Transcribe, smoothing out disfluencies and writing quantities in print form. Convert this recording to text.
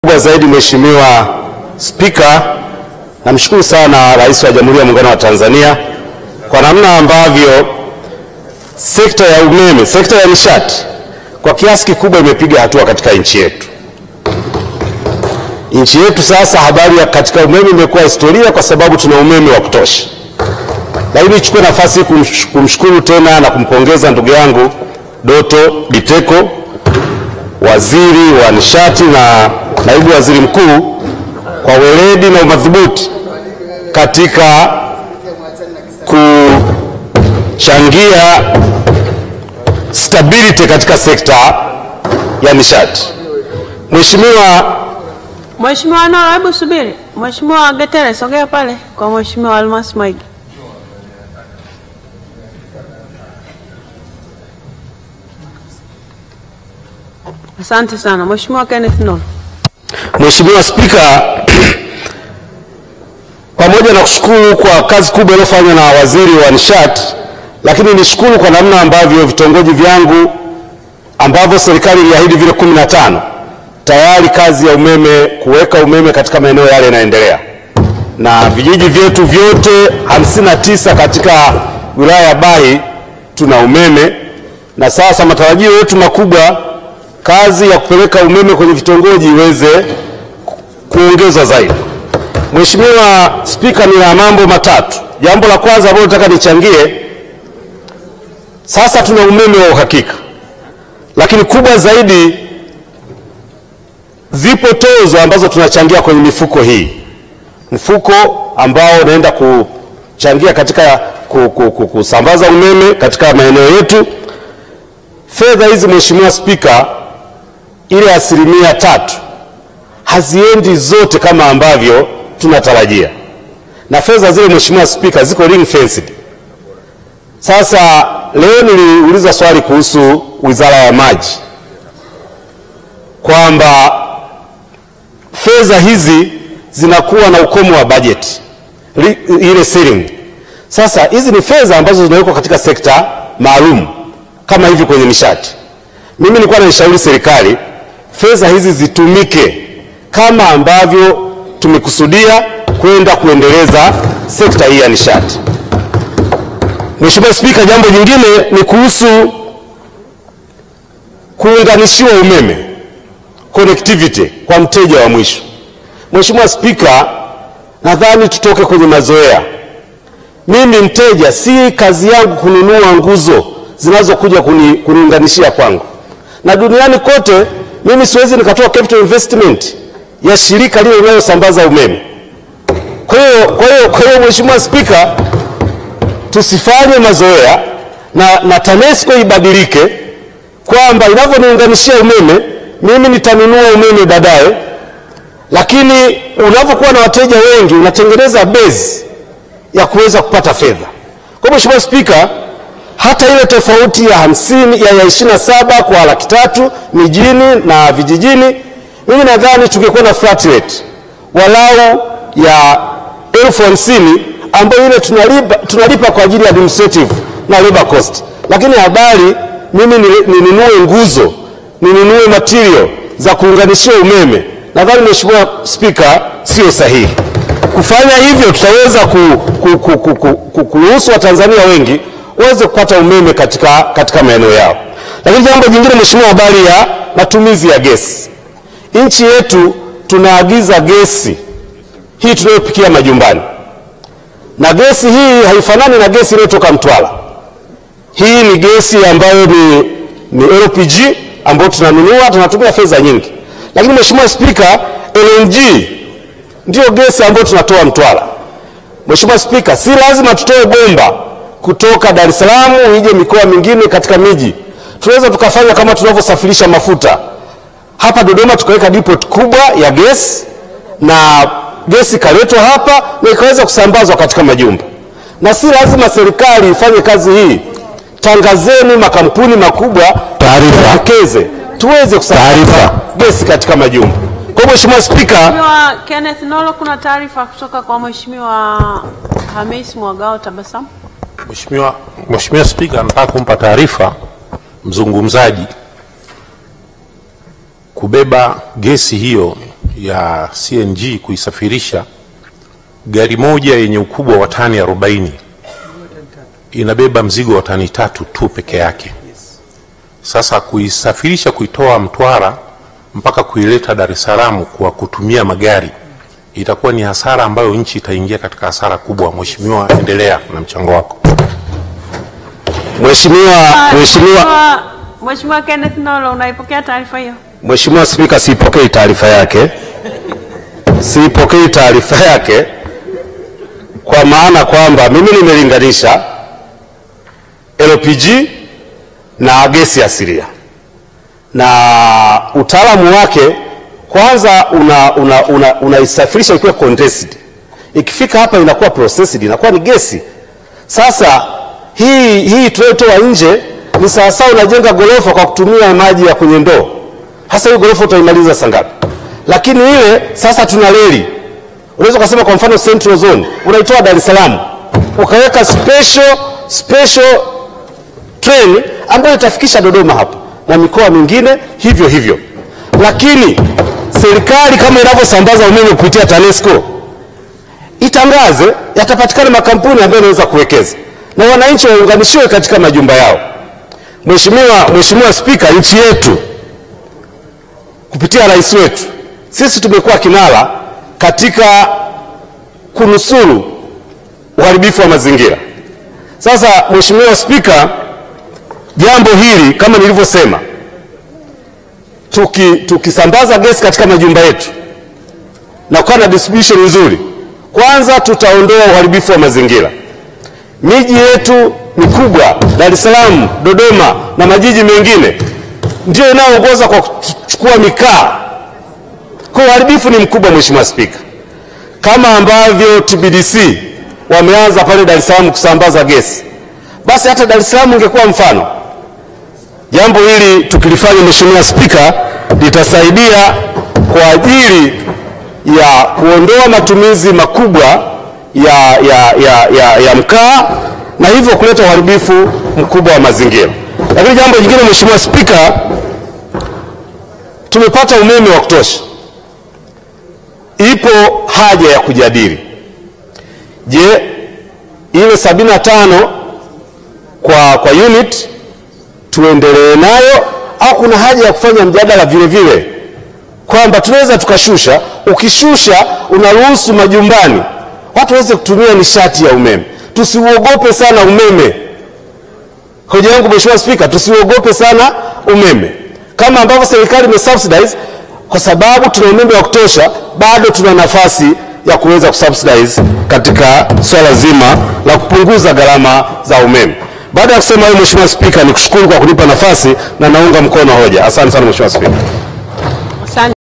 Kubwa zaidi Mheshimiwa Spika, namshukuru sana Rais wa Jamhuri ya Muungano wa Tanzania kwa namna ambavyo sekta ya umeme, sekta ya nishati kwa kiasi kikubwa imepiga hatua katika nchi yetu. Nchi yetu sasa habari ya katika umeme imekuwa historia kwa sababu tuna umeme wa kutosha. Lakini nichukue nafasi kumshukuru tena na kumpongeza ndugu yangu Doto Biteko, Waziri wa Nishati na Naibu Waziri Mkuu kwa weledi na umadhubuti katika kuchangia stability katika sekta ya nishati. Mheshimiwa Noro, hebu subiri. Mheshimiwa Getere, sogea pale kwa Mheshimiwa Almas Maigi. Asante sana. Mheshimiwa Kenneth Noro. Mheshimiwa Spika, pamoja na kushukuru kwa kazi kubwa iliyofanywa na Waziri wa Nishati, lakini nishukuru kwa namna ambavyo vitongoji vyangu ambavyo serikali iliahidi vile 15 tayari kazi ya umeme, kuweka umeme katika maeneo yale inaendelea. Na vijiji vyetu vyote 59 katika wilaya ya Bahi tuna umeme, na sasa matarajio yetu makubwa kazi ya kupeleka umeme kwenye vitongoji iweze kuongezwa zaidi. Mheshimiwa Spika, nina mambo matatu. Jambo la kwanza ambalo nataka nichangie, sasa tuna umeme wa uhakika. Lakini kubwa zaidi, zipo tozo ambazo tunachangia kwenye mifuko hii. Mfuko ambao unaenda kuchangia katika kusambaza umeme katika maeneo yetu. Fedha hizi Mheshimiwa Spika, ile 3% haziendi zote kama ambavyo tunatarajia. Na fedha zile Mheshimiwa Spika ziko ring fenced. Sasa leo niliuliza swali kuhusu Wizara ya Maji kwamba fedha hizi zinakuwa na ukomo wa budget, ile ceiling. Sasa hizi ni fedha ambazo zinawekwa katika sekta maalum kama hivi kwenye nishati. Mimi nilikuwa naishauri serikali fedha hizi zitumike kama ambavyo tumekusudia kwenda kuendeleza sekta hii ya nishati. Mheshimiwa Spika, jambo jingine ni kuhusu kuunganishiwa umeme, connectivity kwa mteja wa mwisho. Mheshimiwa Spika, nadhani tutoke kwenye mazoea. Mimi mteja, si kazi yangu kununua nguzo zinazokuja kuniunganishia kwangu. Na duniani kote mimi siwezi nikatoa capital investment ya shirika lile linalosambaza umeme. Kwa hiyo Mheshimiwa Spika, tusifanye mazoea na TANESCO ibadilike kwamba inavyoniunganishia umeme mimi nitanunua umeme baadaye, lakini unapokuwa na wateja wengi unatengeneza base ya kuweza kupata fedha. Kwa Mheshimiwa Spika, hata ile tofauti ya 27 kwa 300,000 mijini na vijijini, mimi nadhani tungekuwa na flat rate walau ya 50,000 ambayo ile tunalipa kwa ajili ya administrative na labor cost. Lakini habari mimi ninunue nguzo, ninunue material za kuunganishia umeme, nadhani Mheshimiwa Spika sio sahihi. Kufanya hivyo tutaweza kuruhusu Watanzania wengi waweze kupata umeme katika maeneo yao. Lakini jambo jingine Mheshimiwa, habari ya matumizi ya gesi. Nchi yetu tunaagiza gesi hii tunayopikia majumbani. Na gesi hii haifanani na gesi inayotoka Mtwara. Hii ni gesi ambayo ni LPG ambayo tunanunua, tunatumia fedha nyingi. Lakini Mheshimiwa Spika, LNG ndio gesi ambayo tunatoa Mtwara. Mheshimiwa Spika, si lazima tutoe bomba kutoka Dar es Salaam ije mikoa mingine katika miji. Tunaweza tukafanya kama tunavyosafirisha mafuta. Hapa Dodoma tukaweka depot kubwa ya gesi na gesi kaletwa hapa na ikaweza kusambazwa katika majumba. Na si lazima serikali ifanye kazi hii. Tangazeni makampuni makubwa taarifa tuweze kusambaza gesi katika majumba. Kwa Mheshimiwa Spika, Mheshimiwa Kenneth Noro, kuna taarifa kutoka kwa Mheshimiwa Hamis Mwagao Tabasamu. Mheshimiwa Spika, nataka kumpa taarifa mzungumzaji kubeba gesi hiyo ya CNG kuisafirisha, gari moja yenye ukubwa wa tani 40 inabeba mzigo wa tani 3 tu peke yake. Sasa kuisafirisha, kuitoa Mtwara mpaka kuileta Dar es Salaam kwa kutumia magari itakuwa ni hasara ambayo nchi itaingia katika hasara kubwa. Mheshimiwa, endelea na mchango wako. Mheshimiwa Kenneth Nolo, unaipokea taarifa hiyo? Mheshimiwa Spika, sipokei taarifa yake. Sipokei taarifa yake kwa maana kwamba mimi nimelinganisha LPG na gesi asilia, na utaalamu wake kwanza unaisafirisha ikiwa condensed, ikifika hapa inakuwa processed, inakuwa ni gesi. Sasa hii tunayotoa nje ni sawa unajenga gorofa kwa kutumia maji ya kwenye ndoo. Hasa hiyo gorofa utaimaliza saa ngapi? Lakini ile sasa tuna reli. Unaweza kusema kwa mfano Central Zone unaitoa Dar es Salaam, ukaweka special train ambayo itafikisha Dodoma hapo na mikoa mingine hivyo hivyo. Lakini serikali kama inavyosambaza umeme kupitia TANESCO itangaze yatapatikana makampuni ambayo yanaweza kuwekeza na wananchi waunganishiwe katika majumba yao. Mheshimiwa Spika, nchi yetu kupitia rais wetu sisi tumekuwa kinara katika kunusuru uharibifu wa mazingira. Sasa Mheshimiwa Spika, jambo hili kama nilivyosema, tukisambaza gesi katika majumba yetu na kuwa na distribution nzuri, kwanza tutaondoa uharibifu wa mazingira. Miji yetu mikubwa Dar es Salaam, Dodoma na majiji mengine ndio inayoongoza kwa kuchukua mikaa. Kwa uharibifu ni mkubwa Mheshimiwa Spika. Kama ambavyo TBDC wameanza pale Dar es Salaam kusambaza gesi, basi hata Dar es Salaam ingekuwa mfano. Jambo hili tukilifanya Mheshimiwa Spika litasaidia kwa ajili ya kuondoa matumizi makubwa ya mkaa na hivyo kuleta uharibifu mkubwa wa mazingira. Lakini jambo jingine Mheshimiwa Spika, tumepata umeme wa kutosha. Ipo haja ya kujadili, je, ile 75 kwa unit tuendelee nayo au kuna haja ya kufanya mjadala vile vile kwamba tunaweza tukashusha. Ukishusha unaruhusu majumbani watu waweze kutumia nishati ya umeme. Tusiuogope sana umeme. Hoja yangu Mheshimiwa Spika, tusiuogope sana umeme. Kama ambavyo serikali imesubsidize, kwa sababu tuna umeme wa kutosha, bado tuna nafasi ya kuweza kusubsidize katika swala zima la kupunguza gharama za umeme. Baada ya kusema hayo Mheshimiwa Spika, nikushukuru kwa kunipa nafasi na naunga mkono hoja. Asante sana Mheshimiwa Spika.